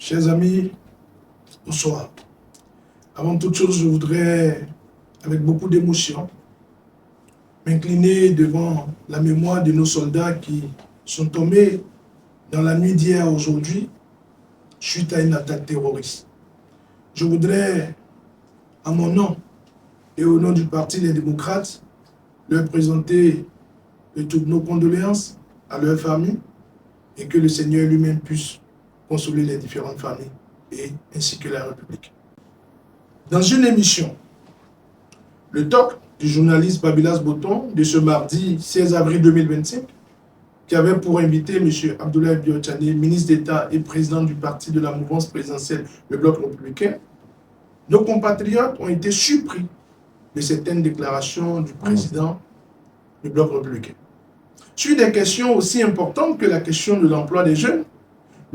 Chers amis, bonsoir. Avant toute chose, je voudrais, avec beaucoup d'émotion, m'incliner devant la mémoire de nos soldats qui sont tombés dans la nuit d'hier à aujourd'hui suite à une attaque terroriste. Je voudrais, à mon nom et au nom du Parti des démocrates, leur présenter toutes nos condoléances à leurs familles et que le Seigneur lui-même puisse consoler les différentes familles ainsi que la République. Dans une émission, le talk du journaliste Babilas Botton de ce mardi 16 avril 2025, qui avait pour invité M. Abdoulaye Biotchane, ministre d'État et président du parti de la mouvance présidentielle, le Bloc républicain, nos compatriotes ont été surpris de certaines déclarations du président du Bloc républicain. Sur des questions aussi importantes que la question de l'emploi des jeunes,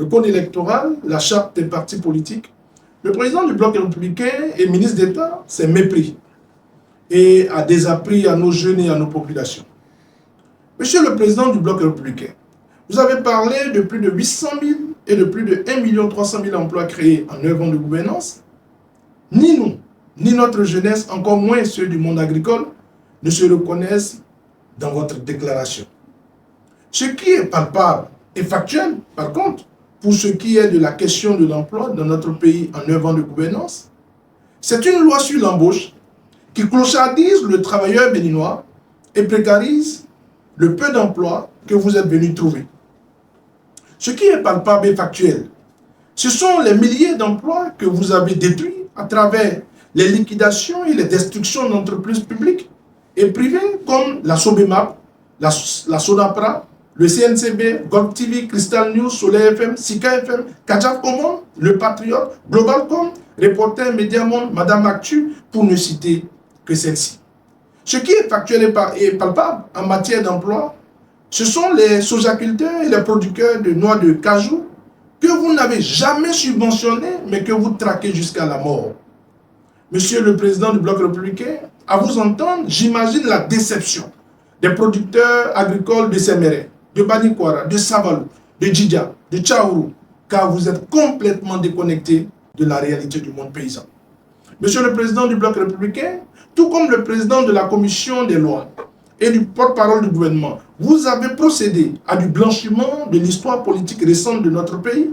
le code électoral, la charte des partis politiques, le président du Bloc républicain et ministre d'État s'est mépris et a désappris à nos jeunes et à nos populations. Monsieur le président du Bloc républicain, vous avez parlé de plus de 800 000 et de plus de 1 300 000 emplois créés en 9 ans de gouvernance. Ni nous, ni notre jeunesse, encore moins ceux du monde agricole, ne se reconnaissent dans votre déclaration. Ce qui est palpable et factuel, par contre, pour ce qui est de la question de l'emploi dans notre pays en 9 ans de gouvernance, c'est une loi sur l'embauche qui clochardise le travailleur béninois et précarise le peu d'emplois que vous êtes venus trouver. Ce qui est palpable et factuel, ce sont les milliers d'emplois que vous avez détruits à travers les liquidations et les destructions d'entreprises publiques et privées comme la Sobemap, la Sonapra, le CNCB, Golf TV, Crystal News, Soleil FM, Sika FM, Kajaf Common, Le Patriote, Globalcom, Reporter, Mediamonde, Madame Actu, pour ne citer que celle-ci. Ce qui est factuel et palpable en matière d'emploi, ce sont les sojaculteurs et les producteurs de noix de cajou que vous n'avez jamais subventionnés, mais que vous traquez jusqu'à la mort. Monsieur le président du Bloc républicain, à vous entendre, j'imagine la déception des producteurs agricoles de Séméré, de Banikwara, de Savalou, de Djidja, de Tchaourou, car vous êtes complètement déconnecté de la réalité du monde paysan. Monsieur le président du Bloc républicain, tout comme le président de la commission des lois et du porte-parole du gouvernement, vous avez procédé à du blanchiment de l'histoire politique récente de notre pays.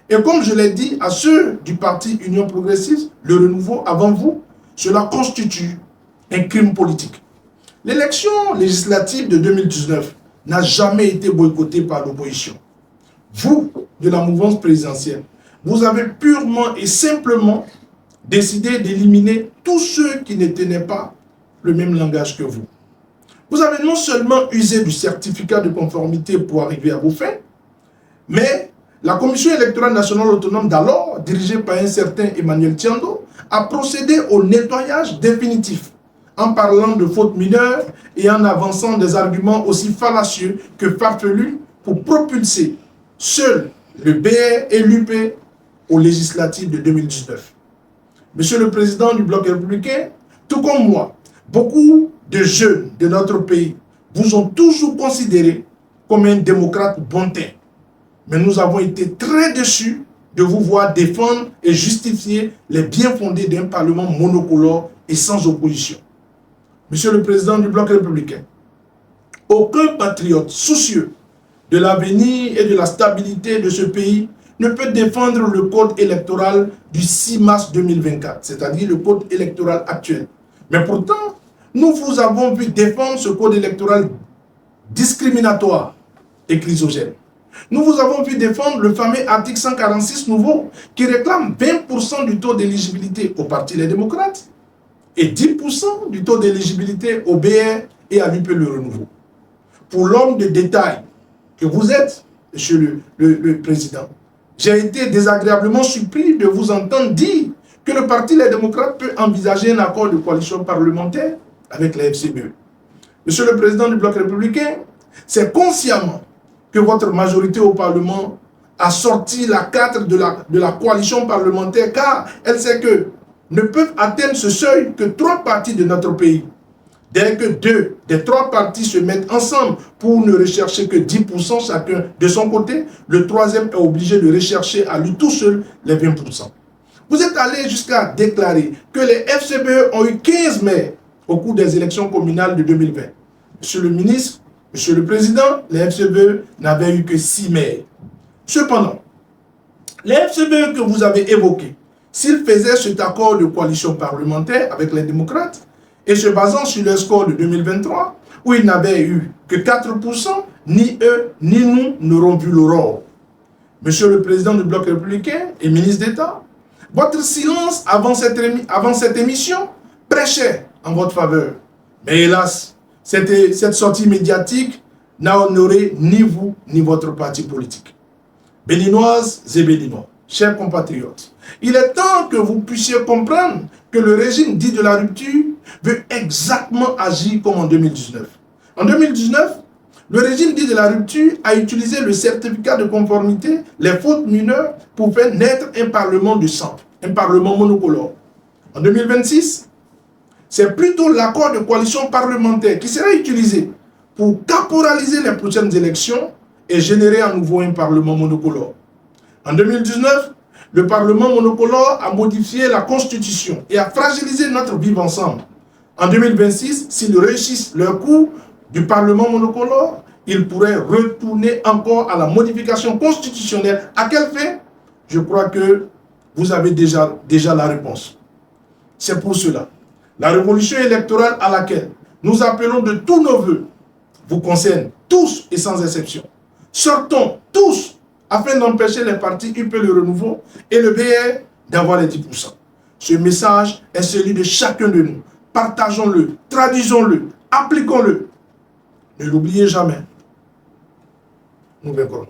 Et comme je l'ai dit à ceux du parti Union progressiste, le renouveau avant vous, cela constitue un crime politique. L'élection législative de 2019 n'a jamais été boycottée par l'opposition. Vous, de la mouvance présidentielle, vous avez purement et simplement décidé d'éliminer tous ceux qui ne tenaient pas le même langage que vous. Vous avez non seulement usé du certificat de conformité pour arriver à vos fins, mais la Commission électorale nationale autonome d'alors, dirigée par un certain Emmanuel Tiando, a procédé au nettoyage définitif en parlant de fautes mineures et en avançant des arguments aussi fallacieux que farfelus pour propulser seul le BR et l'UP aux législatives de 2019. Monsieur le président du Bloc républicain, tout comme moi, beaucoup de jeunes de notre pays vous ont toujours considéré comme un démocrate bon teint. Mais nous avons été très déçus de vous voir défendre et justifier les biens fondés d'un parlement monocolore et sans opposition. Monsieur le président du Bloc républicain, aucun patriote soucieux de l'avenir et de la stabilité de ce pays ne peut défendre le code électoral du 6 mars 2024, c'est-à-dire le code électoral actuel. Mais pourtant, nous vous avons vu défendre ce code électoral discriminatoire et chrysogène. Nous vous avons vu défendre le fameux article 146 nouveau qui réclame 20% du taux d'éligibilité au Parti Les Démocrates et 10% du taux d'éligibilité au BR et à l'UP Le Renouveau. Pour l'homme de détail que vous êtes, monsieur le président, j'ai été désagréablement surpris de vous entendre dire que le Parti Les Démocrates peut envisager un accord de coalition parlementaire avec la FCBE. Monsieur le président du Bloc républicain, c'est consciemment que votre majorité au Parlement a sorti la carte de la coalition parlementaire, car elle sait que ne peuvent atteindre ce seuil que 3 partis de notre pays. Dès que deux des trois partis se mettent ensemble pour ne rechercher que 10% chacun de son côté, le troisième est obligé de rechercher à lui tout seul les 20%. Vous êtes allé jusqu'à déclarer que les FCBE ont eu 15 maires au cours des élections communales de 2020. Monsieur le ministre, Monsieur le Président, les FCBE n'avaient eu que 6 maires. Cependant, les FCBE que vous avez évoqués, s'ils faisaient cet accord de coalition parlementaire avec les démocrates, et se basant sur le score de 2023, où ils n'avaient eu que 4%, ni eux, ni nous n'auront vu l'aurore. Monsieur le Président du Bloc républicain et ministre d'État, votre silence avant cette émission prêchait en votre faveur. Mais hélas, cette sortie médiatique n'a honoré ni vous, ni votre parti politique. Béninoises et Béninois, chers compatriotes, il est temps que vous puissiez comprendre que le régime dit de la rupture veut exactement agir comme en 2019. En 2019, le régime dit de la rupture a utilisé le certificat de conformité, les fautes mineures, pour faire naître un parlement de centre, un parlement monocolore. En 2026, c'est plutôt l'accord de coalition parlementaire qui sera utilisé pour caporaliser les prochaines élections et générer à nouveau un parlement monocolore. En 2019, le parlement monocolore a modifié la constitution et a fragilisé notre vivre ensemble. En 2026, s'ils réussissent leur coup du parlement monocolore, ils pourraient retourner encore à la modification constitutionnelle. À quelle fin? Je crois que vous avez déjà la réponse. C'est pour cela. La révolution électorale à laquelle nous appelons de tous nos voeux vous concerne tous et sans exception. Sortons tous afin d'empêcher les partis UP Le Renouveau et le BR d'avoir les 10%. Ce message est celui de chacun de nous. Partageons-le, traduisons-le, appliquons-le. Ne l'oubliez jamais. Nous vaincrons.